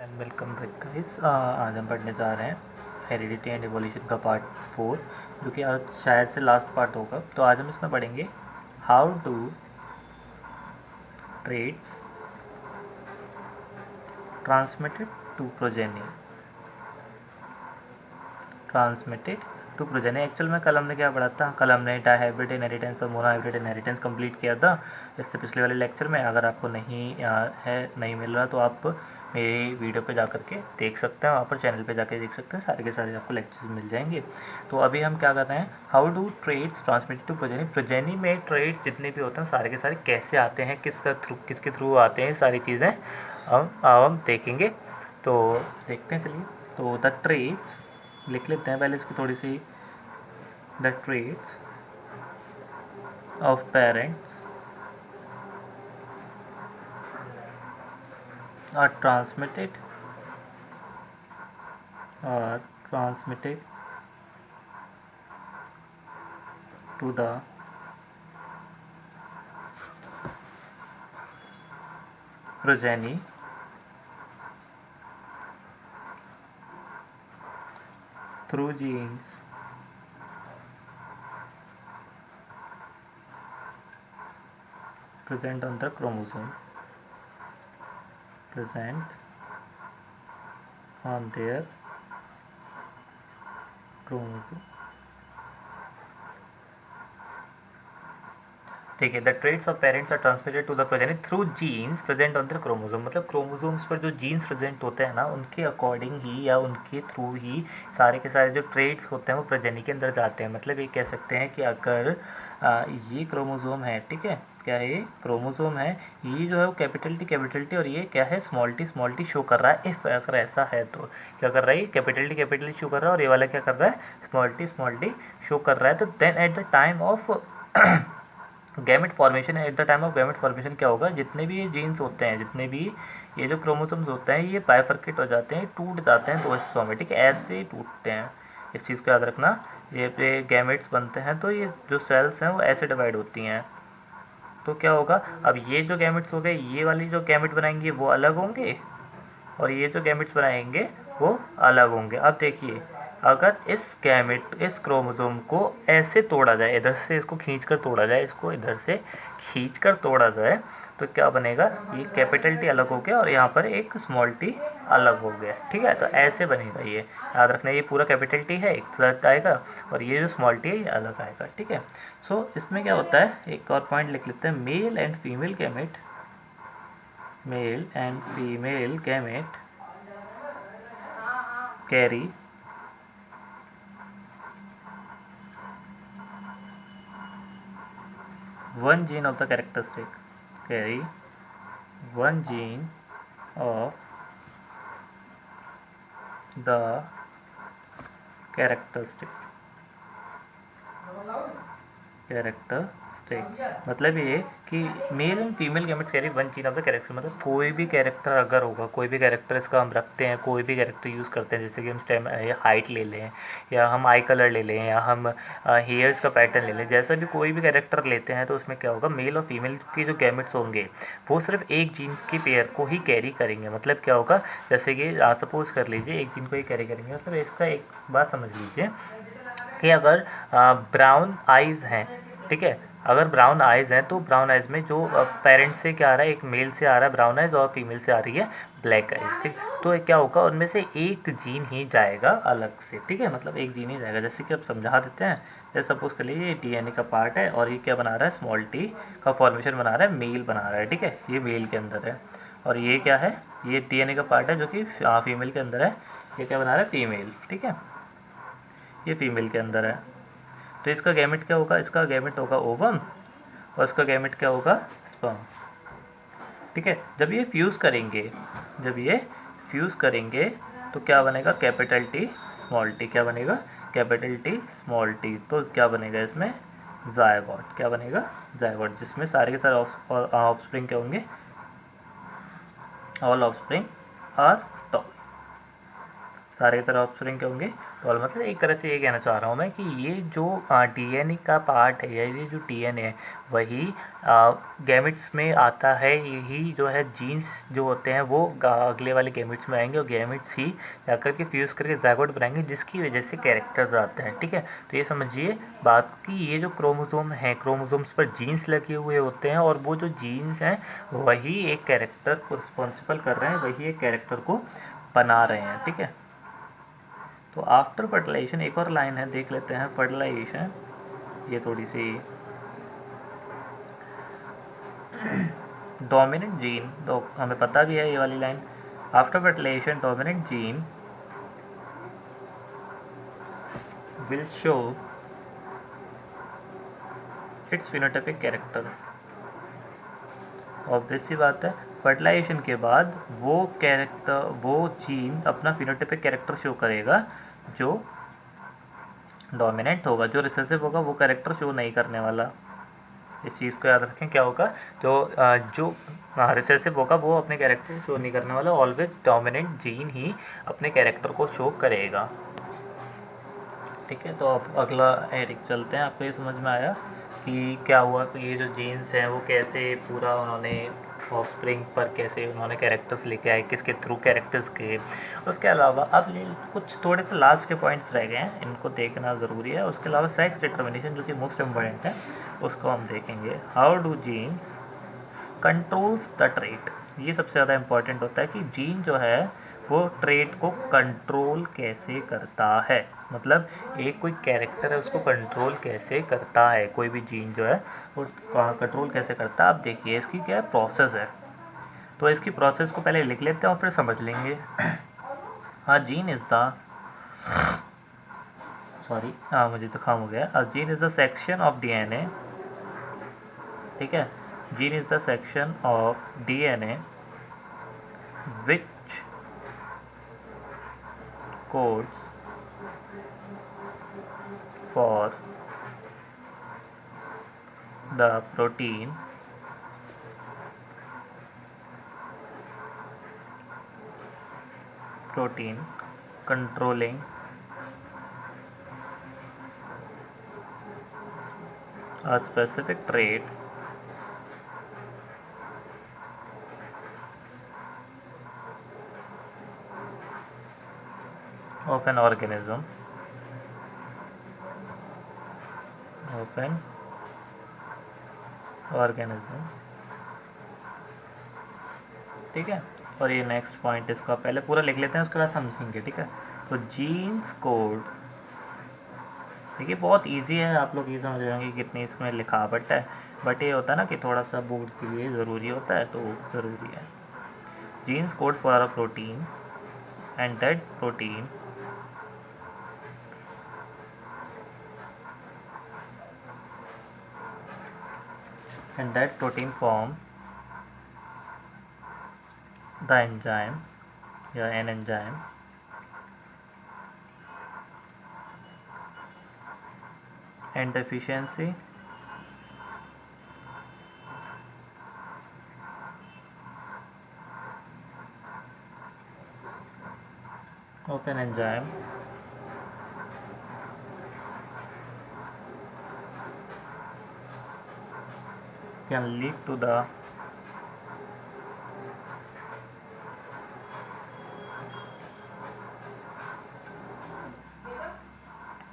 And welcome back guys. आज हम पढ़ने जा रहे हैं हेरिडिटी एंड एवोल्यूशन का पार्ट 4, जो कि आज शायद से लास्ट पार्ट होगा। तो आज हम इसमें पढ़ेंगे how do traits transmitted to progeny actual में कल हमने क्या पढ़ा था? कल हमने डायहाइब्रिड इनहेरिटेंस और मोनोहाइब्रिड इनहेरिटेंस कंप्लीट किया था इससे पिछले वाले लेक्चर में। अगर आपको नहीं मिल रहा तो आप मेरी वीडियो पे जा करके देख सकते हैं, वहाँ पर चैनल पे जाके देख सकते हैं, सारे के सारे आपको लेक्चर्स मिल जाएंगे। तो अभी हम क्या कर रहे हैं, how do traits transmitted to progeny. Progeny में ट्रेड्स जितने भी होते हैं सारे के सारे कैसे आते हैं, किसके थ्रू आते हैं, सारी चीज़ें हम देखेंगे। तो देखते हैं, चलिए। तो द ट्रेड्स लिख लेते हैं पहले इसकी थोड़ी सी। The traits of parents are transmitted to the progeny through genes present on the chromosome ठीक है। The traits of parents are transmitted to the progeny through genes present on the chromosome. मतलब क्रोमोसोम्स पर जो genes present होते हैं ना, उनके according ही या उनके थ्रू ही सारे के सारे जो ट्रेड्स होते हैं वो प्रोजेनी के अंदर जाते हैं। मतलब ये कह सकते हैं कि अगर ये क्रोमोसोम है, ठीक है, क्या है ये क्रोमोसोम है, ये जो है वो कैपिटल टी और ये क्या है स्मॉल टी शो कर रहा है। इफ़ अगर ऐसा है तो क्या कर रहा है, ये कैपिटल टी शो कर रहा है और ये वाला क्या कर रहा है, स्मॉल टी शो कर रहा है। तो then at the time of gamete formation, at the time of gamete formation क्या होगा, जितने भी ये जीन्स होते हैं, जितने भी ये जो क्रोमोसोम्स होते हैं, ये बाइफर्केट हो जाते हैं, टूट जाते हैं दो हिस्सों में, ठीक है, ऐसे ही टूटते हैं। इस चीज़ को याद रखना। ये पे गैमेट्स बनते हैं तो ये जो सेल्स हैं वो ऐसे डिवाइड होती हैं। तो क्या होगा, अब ये जो गैमेट्स हो गए, ये वाली जो गैमेट बनाएंगे वो अलग होंगे और ये जो गैमेट्स बनाएंगे वो अलग होंगे। अब देखिए, अगर इस क्रोमोसोम को ऐसे तोड़ा जाए, इधर से इसको खींचकर तोड़ा जाए, इसको इधर से खींचकर तोड़ा जाए, तो क्या बनेगा, ये कैपिटल टी अलग हो गया और यहाँ पर एक स्मॉल टी अलग हो गया, ठीक है। तो ऐसे बनेगा, ये याद रखना, ये पूरा कैपिटल टी है, एक प्लस आएगा और ये जो स्मॉल टी है ये अलग आएगा, ठीक है। सो इसमें क्या होता है, एक और पॉइंट लिख लेते हैं, male and female gamete carry one gene of the characteristic of the characteristic मतलब ये कि male and female gametes carry one gene of the character. मतलब कोई भी कैरेक्टर अगर होगा, कोई भी कैरेक्टर इसका हम रखते हैं, कोई भी कैरेक्टर यूज़ करते हैं, जैसे कि हम स्टेम हाइट ले लें या हम आई कलर ले लें या हम हेयर्स का पैटर्न ले लें, जैसा भी कोई भी कैरेक्टर लेते हैं तो उसमें क्या होगा, मेल और फीमेल के जो गैमेट्स होंगे वो सिर्फ एक जीन की पेयर को ही कैरी करेंगे। मतलब क्या होगा, जैसे कि सपोज कर लीजिए एक जीन को ही कैरी करेंगे। मतलब इसका एक बात समझ लीजिए कि अगर ब्राउन आइज़ हैं, ठीक है, अगर ब्राउन आइज़ हैं तो ब्राउन आइज़ में जो पेरेंट्स से क्या आ रहा है, एक मेल से आ रहा है ब्राउन आइज़ और फीमेल से आ रही है ब्लैक आइज़, ठीक। तो क्या होगा, उनमें से एक जीन ही जाएगा अलग से, ठीक है, मतलब एक जीन ही जाएगा। जैसे कि अब समझा देते हैं, जैसे सपोज कर लीजिए ये डीएनए का पार्ट है और ये क्या बना रहा है, स्मॉल टी का फॉर्मेशन बना रहा है, मेल बना रहा है, ठीक है, ये मेल के अंदर है। और ये क्या है, ये डीएनए का पार्ट है जो कि फीमेल के अंदर है, ये क्या बना रहा है, फीमेल, ठीक है, ये फीमेल के अंदर है। तो इसका गैमेट क्या होगा, इसका गैमेट होगा ओवम और इसका गैमेट क्या होगा, स्पर्म, ठीक है। जब ये फ्यूज़ करेंगे तो क्या बनेगा, कैपिटल टी स्मॉल टी, क्या बनेगा, कैपिटल टी स्मॉल टी। तो क्या बनेगा इसमें, जायगोट, क्या बनेगा, जायगोट, जिसमें सारे के सारे ऑफस्प्रिंग क्या होंगे, ऑल ऑफस्प्रिंग आर टॉल, सारे तरह ऑफस्प्रिंग के होंगे। तो मतलब एक तरह से ये कहना चाह रहा हूँ मैं कि ये जो डीएनए का पार्ट है या ये जो डीएनए है वही गैमेट्स में आता है, यही जो है जीन्स जो होते हैं वो अगले वाले गैमेट्स में आएंगे और गैमेट्स ही जाकर के फ्यूज़ करके ज़ायगोट बनाएंगे जिसकी वजह से कैरेक्टर्स आते हैं। ठीक है, तो ये समझिए बात कि ये जो क्रोमोसोम है, क्रोमोसोम्स पर जीन्स लगे हुए होते हैं और वो जो जीन्स हैं वही एक कैरेक्टर को रिस्पॉन्सिबल कर रहे हैं, वही एक कैरेक्टर को बना रहे हैं। ठीक है, तो आफ्टर फर्टिलाइजेशन एक और लाइन है, देख लेते हैं फर्टिलाइजेशन। ये थोड़ी सी डोमिनेंट जीन तो हमें पता भी है ये वाली line. After fertilization dominant gene will show its phenotypic character. Obvious सी बात है, फर्टिलाइजेशन के बाद वो कैरेक्टर, वो जीन अपना फिनोटाइपिक कैरेक्टर शो करेगा जो डोमिनेंट होगा। जो रिसेसिव होगा वो कैरेक्टर शो नहीं करने वाला। इस चीज़ को याद रखें, क्या होगा, जो रिसेसिव होगा वो अपने कैरेक्टर शो नहीं करने वाला, ऑलवेज डोमिनेंट जीन ही अपने कैरेक्टर को शो करेगा। ठीक है, तो अब अगला एरिक चलते हैं। आपको ये समझ में आया कि क्या हुआ, तो ये जो जीन्स हैं वो कैसे पूरा उन्होंने ऑफस्प्रिंग पर कैसे उन्होंने कैरेक्टर्स लेके आए, किसके थ्रू कैरेक्टर्स के। उसके अलावा अब ये कुछ थोड़े से लास्ट के पॉइंट्स रह गए हैं, इनको देखना ज़रूरी है। उसके अलावा सेक्स डिटर्मिनेशन जो कि मोस्ट इम्पॉर्टेंट है, उसको हम देखेंगे। How do genes controls the trait. ये सबसे ज़्यादा इम्पॉर्टेंट होता है कि जीन जो है वो ट्रेट को कंट्रोल कैसे करता है, मतलब एक कोई कैरेक्टर है उसको कंट्रोल कैसे करता है, कोई भी जीन जो है वो कंट्रोल कैसे करता है। आप देखिए इसकी क्या है प्रोसेस है, तो इसकी प्रोसेस को पहले लिख लेते हैं और फिर समझ लेंगे। हाँ, जीन इज़ द सॉरी मुझे तो काम हो गया। Gene is the section of DNA. ठीक है, gene is the section of DNA which codes for the protein controlling a specific trait of an organism ठीक है, और ये नेक्स्ट पॉइंट इसका पहले पूरा लिख लेते हैं उसके बाद समझेंगे। ठीक है, तो जीन्स कोड, देखिए बहुत इजी है, आप लोग ये समझ जाएंगे कितनी इसमें लिखावट है, बट ये होता है ना कि थोड़ा सा बोर्ड के लिए ज़रूरी होता है, तो ज़रूरी है। Genes code for a protein and that protein form the enzyme या an enzyme and deficiency of an enzyme can lead to the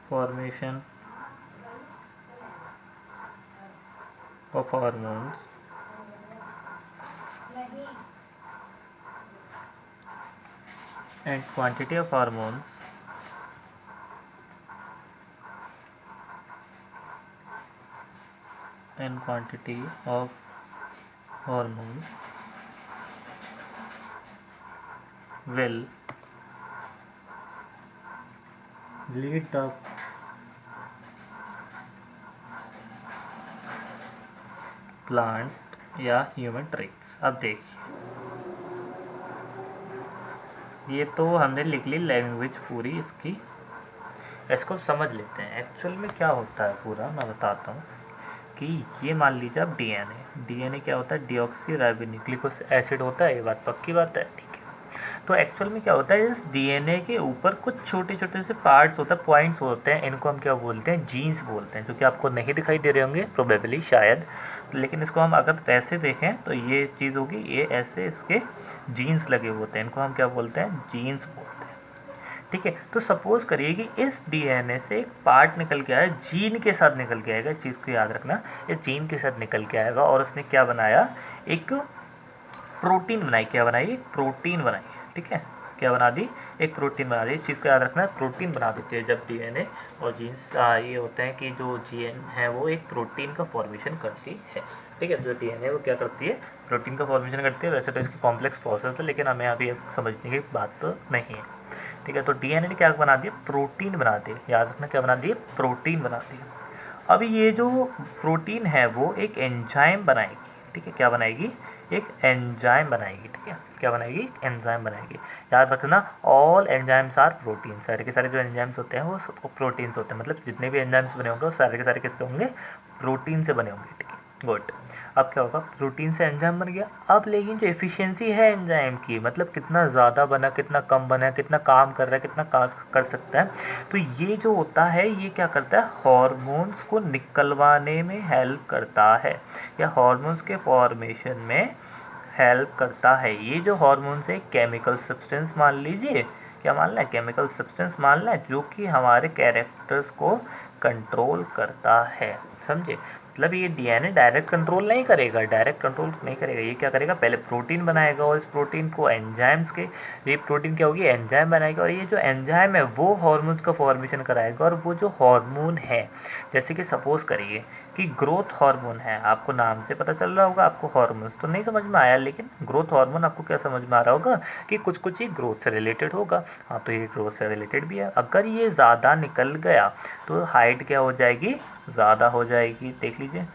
formation of hormones and quantity of hormones will lead the plant या human traits. अब देखिए ये तो हमने लिख ली language पूरी इसकी, इसको समझ लेते हैं एक्चुअल में क्या होता है पूरा। मैं बताता हूँ कि ये मान लीजिए अब डीएनए क्या होता है, डीऑक्सी राइबोन्यूक्लिक एसिड होता है, ये बात पक्की बात है। ठीक है, तो एक्चुअल में क्या होता है, इस डीएनए के ऊपर कुछ छोटे छोटे से पार्ट्स होते हैं, पॉइंट्स होते हैं, इनको हम क्या बोलते हैं, जीन्स बोलते हैं, जो कि आपको नहीं दिखाई दे रहे होंगे प्रोबेबली शायद, लेकिन इसको हम अगर ऐसे देखें तो ये चीज़ होगी, ये ऐसे इसके जीन्स लगे होते हैं, इनको हम क्या बोलते हैं, जीन्स बोलते हैं। ठीक है, तो सपोज करिए कि इस डीएनए से एक पार्ट निकल के आया, जीन के साथ निकल के आएगा, इस चीज़ को याद रखना, इस जीन के साथ निकल के आएगा, और उसने क्या बनाया, एक प्रोटीन बनाई, क्या बनाई, एक प्रोटीन बनाई। ठीक है, क्या बना दी, एक प्रोटीन बना दी, इस चीज़ को याद रखना, प्रोटीन बना देते हैं जब डीएनए और जीन्स ये होते हैं कि जो जीन है वो एक प्रोटीन का फॉर्मेशन करती है। ठीक है, जो डीएनए वो क्या करती है, प्रोटीन का फॉर्मेशन करती है। वैसे तो इसकी कॉम्प्लेक्स प्रोसेस है, लेकिन हमें अभी समझने की बात तो नहीं है। ठीक है, तो डीएनए ने क्या बना दिया, प्रोटीन बना दिए, याद रखना क्या बना दिए, प्रोटीन बना दिए। अब ये जो प्रोटीन है वो एक एंजाइम बनाएगी। ठीक है, क्या बनाएगी, एक एंजाइम बनाएगी। ठीक है, क्या बनाएगी, एंजाइम बनाएगी। याद रखना, ऑल एंजाइम्स आर प्रोटीन, सारे के सारे जो एंजाइम्स होते हैं वो प्रोटीन्स होते हैं, मतलब जितने भी एंजाइम्स बने होंगे वो सारे के सारे किससे होंगे, प्रोटीन से बने होंगे। ठीक है, गुड। अब क्या होगा, प्रोटीन से एंजाइम बन गया। अब लेकिन जो एफिशिएंसी है एंजाइम की, मतलब कितना ज़्यादा बना, कितना कम बना, कितना काम कर रहा है, कितना काम कर सकता है, तो ये जो होता है ये क्या करता है, हार्मोन्स को निकलवाने में हेल्प करता है, या हार्मोन्स के फॉर्मेशन में हेल्प करता है। ये जो हार्मोन्स है केमिकल सब्सटेंस मान लीजिए, क्या मानना है, केमिकल सब्सटेंस मानना है, जो कि हमारे कैरेक्टर्स को कंट्रोल करता है। समझे, मतलब ये डीएनए डायरेक्ट कंट्रोल नहीं करेगा, डायरेक्ट कंट्रोल नहीं करेगा, ये क्या करेगा, पहले प्रोटीन बनाएगा और इस प्रोटीन को एंजाइम्स के, ये प्रोटीन क्या होगी, एंजाइम बनाएगा, और ये जो एंजाइम है वो हार्मोन्स का फॉर्मेशन कराएगा। और वो जो हार्मोन है, जैसे कि सपोज करिए कि ग्रोथ हार्मोन है, आपको नाम से पता चल रहा होगा, आपको हार्मोन्स तो नहीं समझ में आया, लेकिन ग्रोथ हार्मोन आपको क्या समझ में आ रहा होगा कि कुछ कुछ ही ग्रोथ से रिलेटेड होगा। हाँ, तो ये ग्रोथ से रिलेटेड भी है। अगर ये ज़्यादा निकल गया तो हाइट क्या हो जाएगी, ज़्यादा हो जाएगी। देख लीजिए,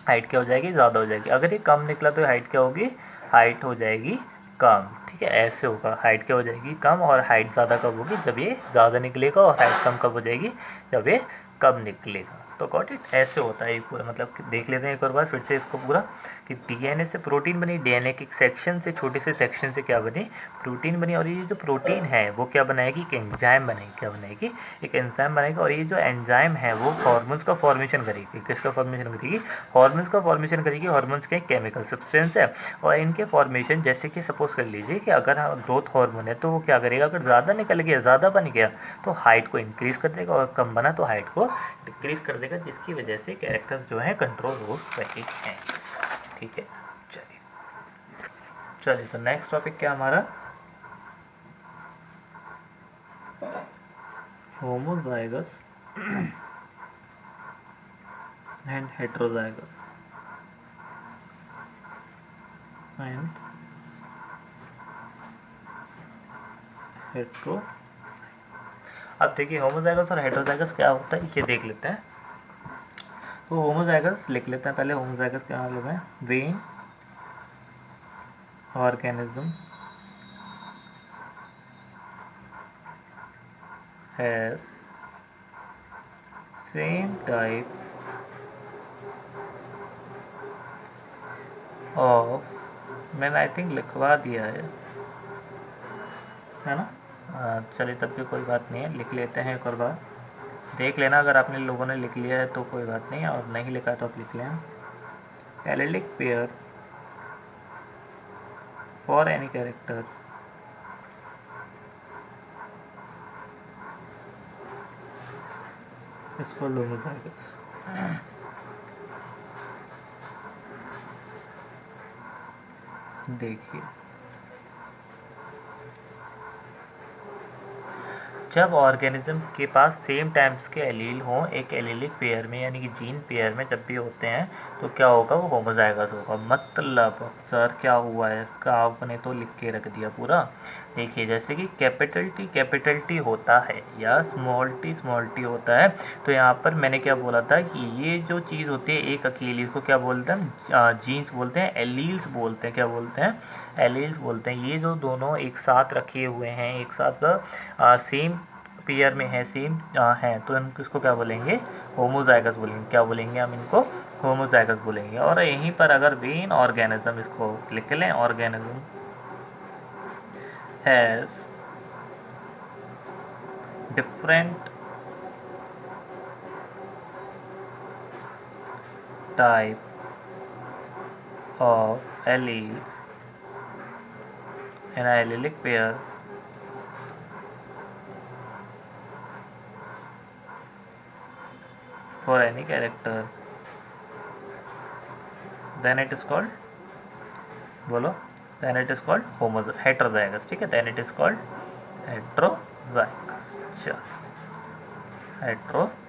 हाइट क्या हो जाएगी, ज़्यादा हो जाएगी। अगर ये कम निकला तो हाइट क्या होगी, हाइट हो जाएगी कम। ठीक है, ऐसे होगा, हाइट क्या हो जाएगी, कम, और हाइट ज़्यादा कब होगी, जब ये ज़्यादा निकलेगा, और हाइट कम कब हो जाएगी, जब ये कम निकलेगा। तो गॉट इट, ऐसे होता है ये पूरा। मतलब देख लेते हैं एक और बार फिर से इसको पूरा, कि डीएनए से प्रोटीन बनी, डीएनए के सेक्शन से, छोटे से सेक्शन से क्या बनी, प्रोटीन बनी, और ये जो प्रोटीन है वो क्या बनाएगी, एक एंजाइम बनाएगी, क्या बनाएगी, एक एंजाइम बनाएगी, और ये जो एंजाइम है वो हार्मोन्स का फॉर्मेशन करेगी। किसका फॉर्मेशन करेगी, हार्मोन्स का फॉर्मेशन करेगी। हार्मोन्स के केमिकल सब्सटेंस है, और इनके फॉर्मेशन, जैसे कि सपोज कर लीजिए कि अगर ग्रोथ हार्मोन है तो वो क्या करेगा, अगर ज़्यादा निकल गया, ज़्यादा बन गया, तो हाइट को इंक्रीज़ कर देगा, और कम बना तो हाइट को डिक्रीज़ कर देगा, जिसकी वजह से कैरेक्टर्स जो हैं कंट्रोल हो रहे हैं। ठीक है, चलिए चलिए, तो नेक्स्ट टॉपिक क्या हमारा, homozygous and heterozygous and hetero. अब देखिए, होमोजाइगस और हेट्रोजाइगस क्या होता है ये देख लेते हैं। तो होमोजाइगस लिख लेते हैं पहले। होमोजाइगस क्या मतलब है, when organism has same type of, मैंने आई थिंक लिखवा दिया है ना, चलिए तब भी कोई बात नहीं है, लिख लेते हैं एक और बार, देख लेना, अगर आपने लोगों ने लिख लिया है तो कोई बात नहीं है, और नहीं लिखा तो आप लिख लें। Allylic pair for any character is called homozygous. देखिए, जब ऑर्गेनिज्म के पास सेम टाइप्स के एलील हों एक एलिलिक पेयर में, यानी कि जीन पेयर में जब भी होते हैं, तो क्या होगा, वो होमोजाइगस होगा। मतलब सर क्या हुआ है इसका, आपने तो लिख के रख दिया पूरा। देखिए, जैसे कि कैपिटल टी होता है या स्मॉल टी होता है, तो यहाँ पर मैंने क्या बोला था कि ये जो चीज़ होती है एक अकेली, इसको क्या बोलते हैं, जीन्स बोलते हैं, एलील्स बोलते हैं, क्या बोलते हैं, एलील्स बोलते हैं। ये जो दोनों एक साथ रखे हुए हैं, एक साथ सेम पेयर में है, सेम है, तो हम इसको क्या बोलेंगे, होमोजाइगस बोलेंगे। क्या बोलेंगे हम इनको, होमोजाइगस बोलेंगे। और यहीं पर अगर वेन ऑर्गेनिज्म, इसको लिख लें, organism has different type of alleles in an allelic pair for any character, then it is called, बोलो, then it is called heterozygous. ठीक है, then it is called heterozygous. चलो, heterozygous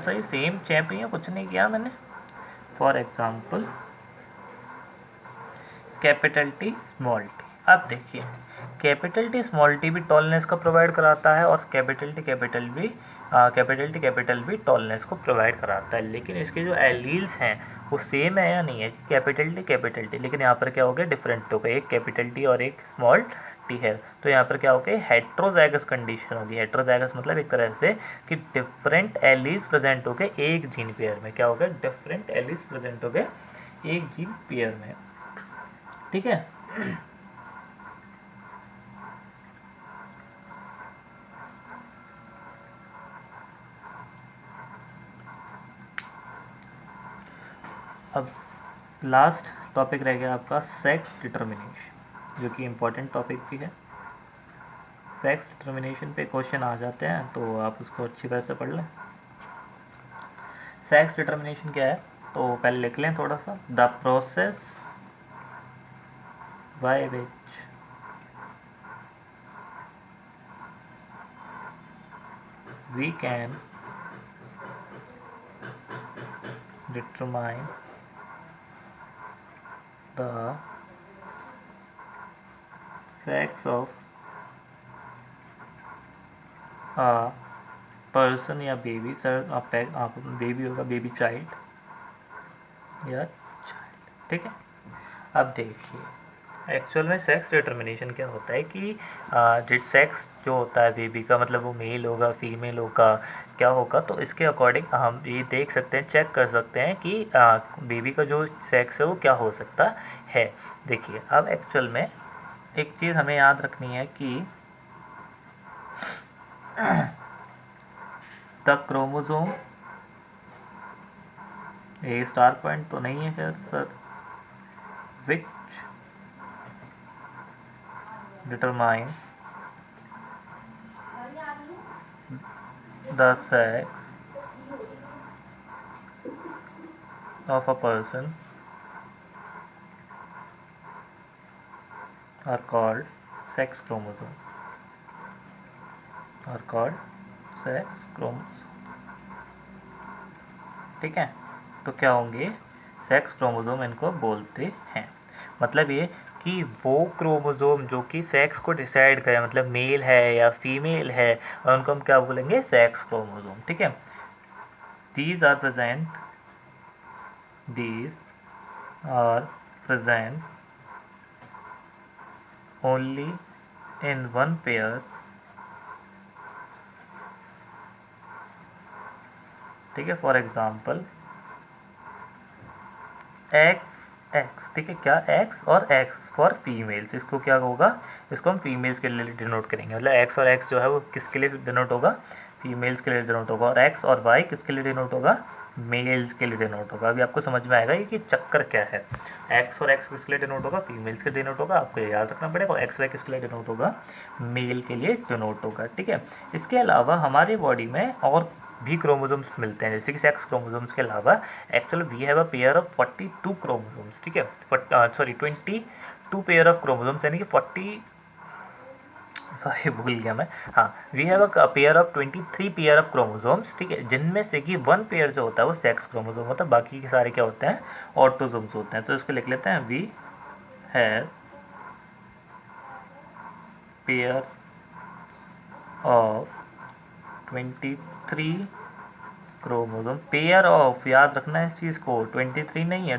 वही सेम चैप ही है, कुछ नहीं किया मैंने. For example capital T small T. अब देखिए, कैपिटल टी स्मॉल टी भी टॉलनेस को प्रोवाइड कराता है और कैपिटल टी कैपिटल भी टॉलनेस को प्रोवाइड कराता है. लेकिन इसके जो एलील्स हैं वो सेम है या नहीं है, कैपिटल टी, लेकिन यहाँ पर क्या हो गया, डिफरेंट हो गया, एक कैपिटल टी और एक स्मॉल टी है. तो यहाँ पर क्या हो गया, हेट्रोजाइगस कंडीशन होगी. हेट्रोजाइगस मतलब एक तरह से कि डिफरेंट एलील्स प्रेजेंट हो गए एक जीन पेयर में. क्या हो गया, डिफरेंट एलील्स प्रेजेंट हो गए एक जीन पेयर में. ठीक है. अब लास्ट टॉपिक रह गया आपका सेक्स डिटर्मिनेशन, जो कि इम्पोर्टेंट टॉपिक भी है. सेक्स डिटर्मिनेशन पे क्वेश्चन आ जाते हैं तो आप उसको अच्छी तरह से पढ़ लें. सेक्स डिटर्मिनेशन क्या है, तो पहले लिख लें थोड़ा सा. The process by which we can determine the sex of a person या बेबी. सर आप बेबी होगा, बेबी चाइल्ड या चाइल्ड. ठीक है. अब देखिए, एक्चुअल में सेक्स डिटर्मिनेशन क्या होता है कि सेक्स जो होता है बेबी का, मतलब वो मेल होगा फीमेल होगा क्या होगा, तो इसके अकॉर्डिंग हम ये देख सकते हैं, चेक कर सकते हैं कि बेबी का जो सेक्स है वो क्या हो सकता है. देखिए, अब एक्चुअल में एक चीज़ हमें याद रखनी है कि द क्रोमोसोम, ये स्टार पॉइंट तो नहीं है शायद sir, which determine the sex of a person are called sex chromosome. ठीक है. तो क्या होंगे, सेक्स क्रोमोसोम इनको बोलते हैं. मतलब ये कि वो क्रोमोसोम जो कि सेक्स को डिसाइड करे, मतलब मेल है या फीमेल है, और उनको हम क्या बोलेंगे, सेक्स क्रोमोसोम. ठीक है. these are present only in one pair. ठीक है. For example x. ठीक है, क्या एक्स और एक्स फॉर फीमेल्स, इसको क्या होगा, इसको हम फीमेल्स के लिए डिनोट करेंगे. मतलब एक्स और एक्स जो है वो किसके लिए डिनोट होगा, फीमेल्स के लिए डिनोट होगा. और एक्स और वाई किसके लिए डिनोट होगा, मेल्स के लिए डिनोट होगा. अभी आपको समझ में आएगा ये कि चक्कर क्या है. एक्स और एक्स किसके लिए डिनोट होगा, फीमेल्स के डिनोट होगा. आपको ये याद रखना पड़ेगा. और एक्स वाई किसके लिए डिनोट होगा, मेल के लिए डिनोट होगा. ठीक है. इसके अलावा हमारे बॉडी में और भी क्रोमोसोम्स मिलते हैं, जैसे कि सेक्स क्रोमोसोम्स के अलावा actually we have a pair of 42 chromosomes. ठीक है, सॉरी 22 पेयर ऑफ क्रोमोसोम्स, यानी कि 40, सॉरी भूल गया मैं. हाँ, we have a pair of 23 pair of chromosomes. ठीक है, जिनमें से कि वन पेयर जो होता है वो सेक्स क्रोमोसोम होता है, बाकी के सारे क्या होते हैं, ऑटोसोम्स होते हैं. तो इसको लिख लेते हैं, we have pair of 23 chromosome. Pair of, याद रखना है इस चीज़ को, 23 नहीं है,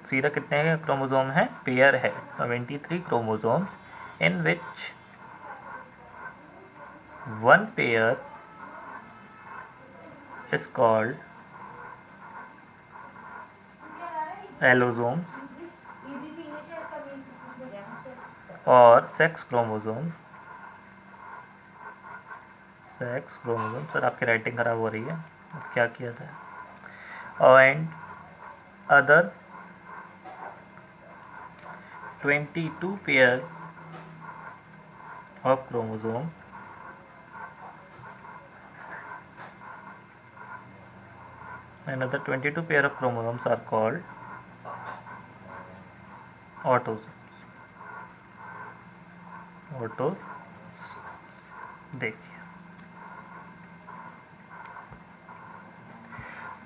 सीधा कितने क्रोमोसोम है, पेयर है. 23 chromosomes in which one pair is called allosomes और सेक्स क्रोमोसोम सर आपकी राइटिंग खराब हो रही है, क्या किया था, and other 22 pair of chromosome another 22 pair of chromosomes are called autosomes। Auto देखिए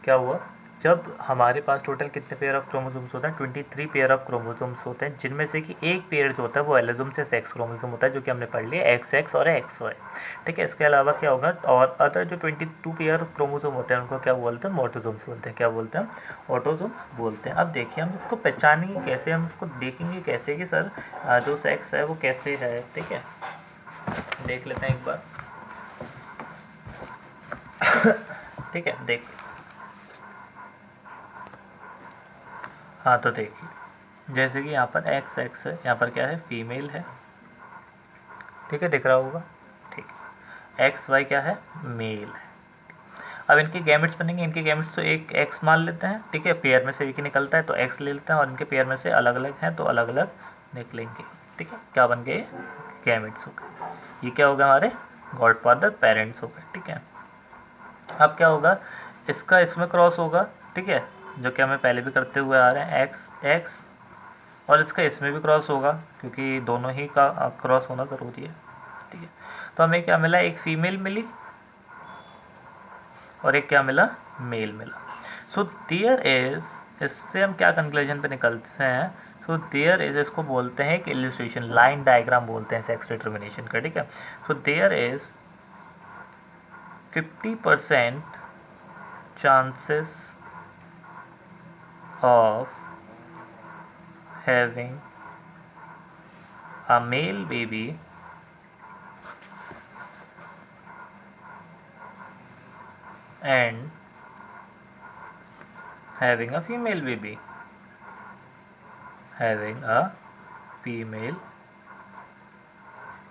क्या हुआ, जब हमारे पास टोटल कितने पेयर ऑफ क्रोमोसोम्स होते हैं, 23 पेयर ऑफ क्रोमोसोम्स होते हैं, जिनमें से कि एक पेयर जो होता है वो एलोसोम से सेक्स क्रोमोसोम होता है, जो कि हमने पढ़ लिया एक्स एक्स और एक्स वाई। ठीक है, इसके अलावा क्या होगा, और अदर जो 22 पेयर ऑफ क्रोमोसोम होते हैं उनको क्या बोलते हैं, ऑटोसोम्स बोलते हैं। क्या बोलते हैं, ऑटोसोम्स बोलते हैं। अब देखिए हम इसको पहचानेंगे कैसे, हम इसको देखेंगे कैसे कि सर जो सेक्स है वो कैसे है। ठीक है, देख लेते हैं एक बार। ठीक है, देख, हाँ तो देखिए जैसे कि यहाँ पर एक्स एक्स है, यहाँ पर क्या है, फीमेल है। ठीक है, दिख रहा होगा। ठीक है, एक्स वाई क्या है, मेल है। अब इनके गैमेट्स बनेंगे, इनके गैमेट्स तो एक एक्स मान लेते हैं। ठीक है, पेयर में से एक ही निकलता है तो एक्स ले लेते हैं, और इनके पेयर में से अलग अलग हैं तो अलग अलग निकलेंगे। ठीक है, क्या बन गए, गैमेट्स हो गए। ये क्या हो गया, हमारे गॉडफादर पेरेंट्स हो गए। ठीक है, अब क्या होगा, इसका इसमें क्रॉस होगा। ठीक है, जो कि हमें पहले भी करते हुए आ रहे हैं, एक्स एक्स, और इसका इसमें भी क्रॉस होगा क्योंकि दोनों ही का क्रॉस होना ज़रूरी है। ठीक है, तो हमें क्या मिला, एक फीमेल मिली और एक क्या मिला, मेल मिला। सो देयर इज, इससे हम क्या कंक्लूजन पे निकलते हैं, सो देयर इज इसको बोलते हैं एक इलिस्ट्रेशन, लाइन डायग्राम बोलते हैं सेक्स डिटर्मिनेशन का। ठीक है, so there is 50% chances of having a male baby and having a female baby, having a female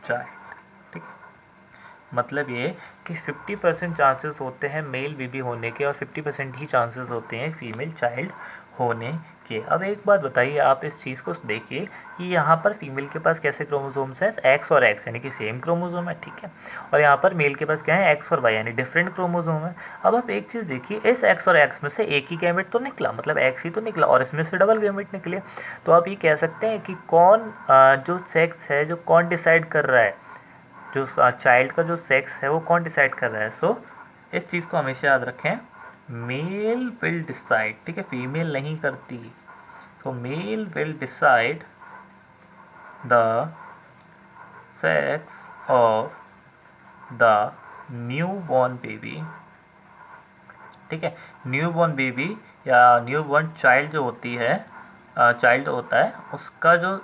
child। ठीक है, मतलब ये कि 50% चांसेस होते हैं मेल बेबी होने के और 50% ही चांसेस होते हैं फीमेल चाइल्ड होने के। अब एक बात बताइए, आप इस चीज़ को देखिए कि यहाँ पर फीमेल के पास कैसे क्रोमोसोम्स हैं, एक्स और एक्स यानी कि सेम क्रोमोसोम है। ठीक है, और यहाँ पर मेल के पास क्या है, एक्स और वाई यानी डिफरेंट क्रोमोसोम है। अब आप एक चीज़ देखिए, इस एक्स और एक्स में से एक ही गैमेट तो निकला, मतलब एक्स ही तो निकला, और इसमें से डबल गैमेट निकले। तो आप ये कह सकते हैं कि कौन जो सेक्स है, जो कौन डिसाइड कर रहा है, जो चाइल्ड का जो सेक्स है वो कौन डिसाइड कर रहा है। सो इस चीज़ को हमेशा याद रखें, मेल विल डिसाइड। ठीक है, फीमेल नहीं करती। So male will decide the sex of the new born baby. ठीक है, न्यू बॉर्न बेबी या न्यू बॉर्न चाइल्ड जो होती है, चाइल्ड होता है, उसका जो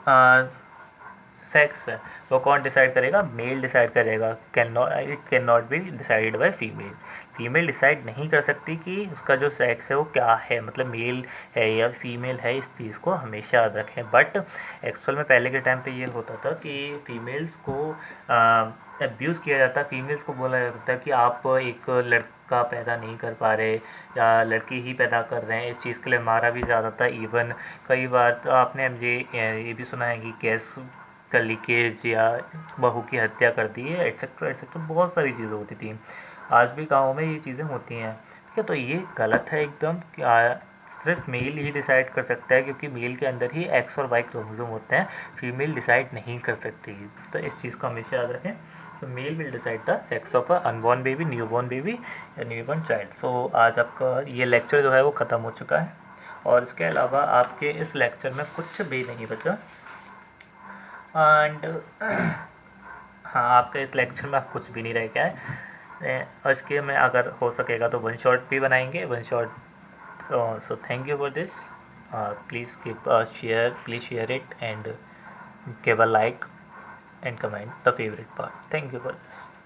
सेक्स है वो कौन डिसाइड करेगा, मेल डिसाइड करेगा। Can not, it can not be decided by female. Female decide नहीं कर सकती कि उसका जो सेक्स है वो क्या है, मतलब मेल है या फीमेल है। इस चीज़ को हमेशा याद रखें। बट एक्चुअल में पहले के टाइम पे ये होता था कि फीमेल्स को अब्यूज़ किया जाता, फीमेल्स को बोला जाता था कि आप एक लड़का पैदा नहीं कर पा रहे या लड़की ही पैदा कर रहे हैं। इस चीज़ के लिए मारा भी जाता था। इवन कई बार तो आपने मुझे ये भी सुना है कि केस का लीकेज या बहू की हत्या कर दी है, एट्सेट्रा एट्सेट्रा, बहुत सारी चीज़ें होती थी। आज भी गाँव में ये चीज़ें होती हैं। ठीक है, तो ये गलत है एकदम कि सिर्फ मेल ही डिसाइड कर सकता है, क्योंकि मेल के अंदर ही एक्स और वाई क्रोमोसोम होते हैं, फीमेल डिसाइड नहीं कर सकती। तो इस चीज़ को हमेशा याद रखें। तो male will decide the sex of a unborn baby, new born baby या न्यू बॉर्न चाइल्ड। सो आज आपका ये लेक्चर जो है वो ख़त्म हो चुका है, और इसके अलावा आपके इस लेक्चर में कुछ भी नहीं बचा। एंड हाँ, आपके इस लेक्चर में आप कुछ भी नहीं रह गया है, और इसके में अगर हो सकेगा तो वन शॉट भी बनाएंगे, one shot. So thank you for this. Please keep share, please share it and give a like and comment the favorite part. Thank you for this.